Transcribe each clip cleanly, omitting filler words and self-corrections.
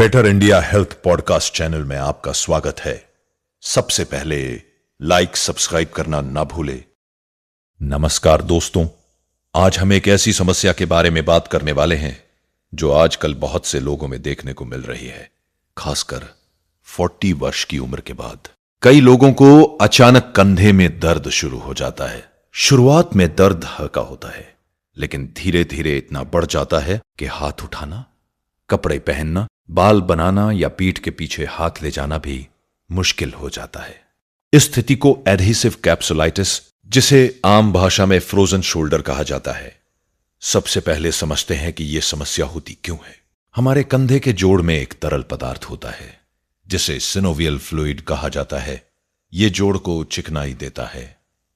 Better India health podcast channel में आपका स्वागत है। सबसे पहले लाइक सब्सक्राइब करना ना भूले। नमस्कार दोस्तों, आज हम एक ऐसी समस्या के बारे में बात करने वाले हैं जो आजकल बहुत से लोगों में देखने को मिल रही है, खासकर 40 वर्ष की उम्र के बाद। कई लोगों को अचानक कंधे में दर्द शुरू हो जाता है। शुरुआत में दर्द हल्का होता है, लेकिन धीरे धीरे इतना बढ़ जाता है कि हाथ उठाना, कपड़े पहनना, बाल बनाना या पीठ के पीछे हाथ ले जाना भी मुश्किल हो जाता है। इस स्थिति को एडहेसिव कैप्सुलाइटिस, जिसे आम भाषा में फ्रोजन शोल्डर कहा जाता है। सबसे पहले समझते हैं कि यह समस्या होती क्यों है। हमारे कंधे के जोड़ में एक तरल पदार्थ होता है जिसे सिनोवियल फ्लूइड कहा जाता है। यह जोड़ को चिकनाई देता है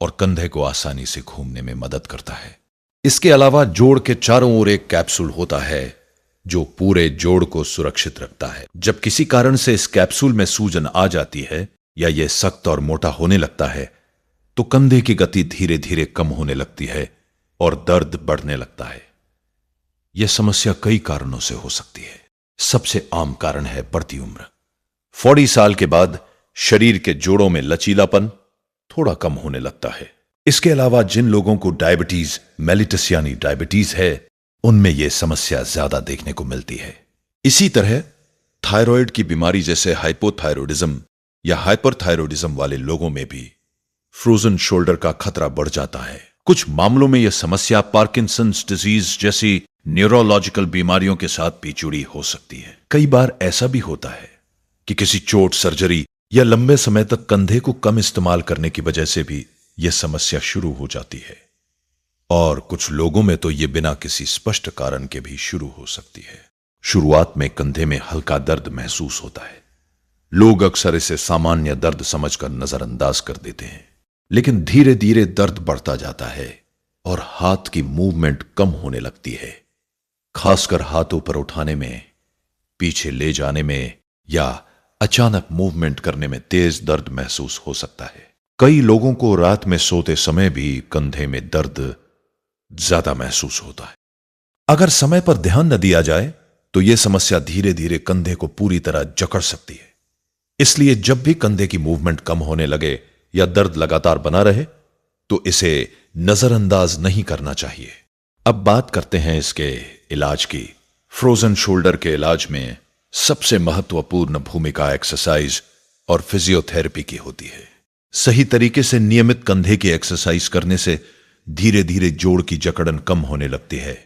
और कंधे को आसानी से घूमने में मदद करता है। इसके अलावा जोड़ के चारों ओर एक कैप्सूल होता है जो पूरे जोड़ को सुरक्षित रखता है। जब किसी कारण से इस कैप्सूल में सूजन आ जाती है या यह सख्त और मोटा होने लगता है तो कंधे की गति धीरे धीरे कम होने लगती है और दर्द बढ़ने लगता है। यह समस्या कई कारणों से हो सकती है। सबसे आम कारण है बढ़ती उम्र। 40 साल के बाद शरीर के जोड़ों में लचीलापन थोड़ा कम होने लगता है। इसके अलावा जिन लोगों को डायबिटीज मेलिटस यानी डायबिटीज है, उनमें यह समस्या ज्यादा देखने को मिलती है। इसी तरह थायराइड की बीमारी जैसे हाइपोथायरॉयडिज्म या हाइपरथायरॉयडिज्म वाले लोगों में भी फ्रोजन शोल्डर का खतरा बढ़ जाता है। कुछ मामलों में यह समस्या पार्किंसंस डिजीज जैसी न्यूरोलॉजिकल बीमारियों के साथ भी जुड़ी हो सकती है। कई बार ऐसा भी होता है कि किसी चोट, सर्जरी या लंबे समय तक कंधे को कम इस्तेमाल करने की वजह से भी यह समस्या शुरू हो जाती है। और कुछ लोगों में तो यह बिना किसी स्पष्ट कारण के भी शुरू हो सकती है। शुरुआत में कंधे में हल्का दर्द महसूस होता है। लोग अक्सर इसे सामान्य दर्द समझकर नजरअंदाज कर देते हैं, लेकिन धीरे धीरे दर्द बढ़ता जाता है और हाथ की मूवमेंट कम होने लगती है। खासकर हाथ ऊपर उठाने में, पीछे ले जाने में या अचानक मूवमेंट करने में तेज दर्द महसूस हो सकता है। कई लोगों को रात में सोते समय भी कंधे में दर्द ज्यादा महसूस होता है। अगर समय पर ध्यान न दिया जाए तो यह समस्या धीरे धीरे कंधे को पूरी तरह जकड़ सकती है। इसलिए जब भी कंधे की मूवमेंट कम होने लगे या दर्द लगातार बना रहे तो इसे नजरअंदाज नहीं करना चाहिए। अब बात करते हैं इसके इलाज की। फ्रोजन शोल्डर के इलाज में सबसे महत्वपूर्ण भूमिका एक्सरसाइज और फिजियोथेरेपी की होती है। सही तरीके से नियमित कंधे की एक्सरसाइज करने से धीरे धीरे जोड़ की जकड़न कम होने लगती है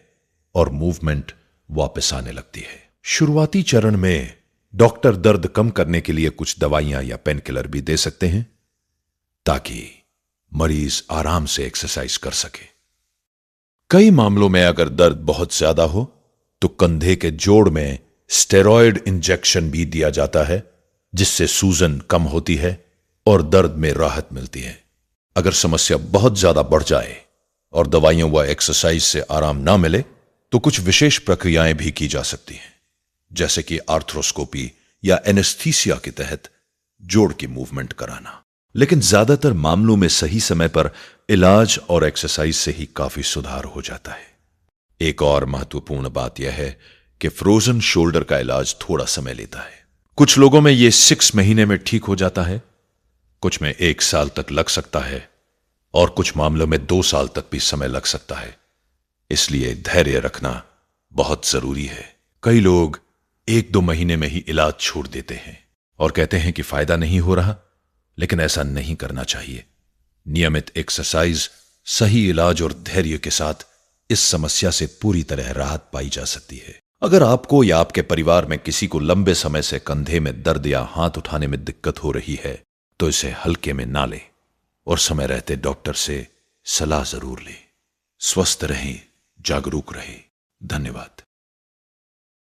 और मूवमेंट वापस आने लगती है। शुरुआती चरण में डॉक्टर दर्द कम करने के लिए कुछ दवाइयां या पेन किलर भी दे सकते हैं ताकि मरीज आराम से एक्सरसाइज कर सके। कई मामलों में अगर दर्द बहुत ज्यादा हो तो कंधे के जोड़ में स्टेरॉयड इंजेक्शन भी दिया जाता है, जिससे सूजन कम होती है और दर्द में राहत मिलती है। अगर समस्या बहुत ज्यादा बढ़ जाए और दवाइयों व एक्सरसाइज से आराम ना मिले तो कुछ विशेष प्रक्रियाएं भी की जा सकती हैं, जैसे कि आर्थ्रोस्कोपी या एनेस्थीसिया के तहत जोड़ की मूवमेंट कराना। लेकिन ज्यादातर मामलों में सही समय पर इलाज और एक्सरसाइज से ही काफी सुधार हो जाता है। एक और महत्वपूर्ण बात यह है कि फ्रोजन शोल्डर का इलाज थोड़ा समय लेता है। कुछ लोगों में यह 6 महीने में ठीक हो जाता है, कुछ में 1 साल तक लग सकता है और कुछ मामलों में 2 साल तक भी समय लग सकता है। इसलिए धैर्य रखना बहुत जरूरी है। कई लोग 1-2 महीने में ही इलाज छोड़ देते हैं और कहते हैं कि फायदा नहीं हो रहा, लेकिन ऐसा नहीं करना चाहिए। नियमित एक्सरसाइज, सही इलाज और धैर्य के साथ इस समस्या से पूरी तरह राहत पाई जा सकती है। अगर आपको या आपके परिवार में किसी को लंबे समय से कंधे में दर्द या हाथ उठाने में दिक्कत हो रही है तो इसे हल्के में ना लें और समय रहते डॉक्टर से सलाह जरूर लें। स्वस्थ रहें, जागरूक रहें। धन्यवाद।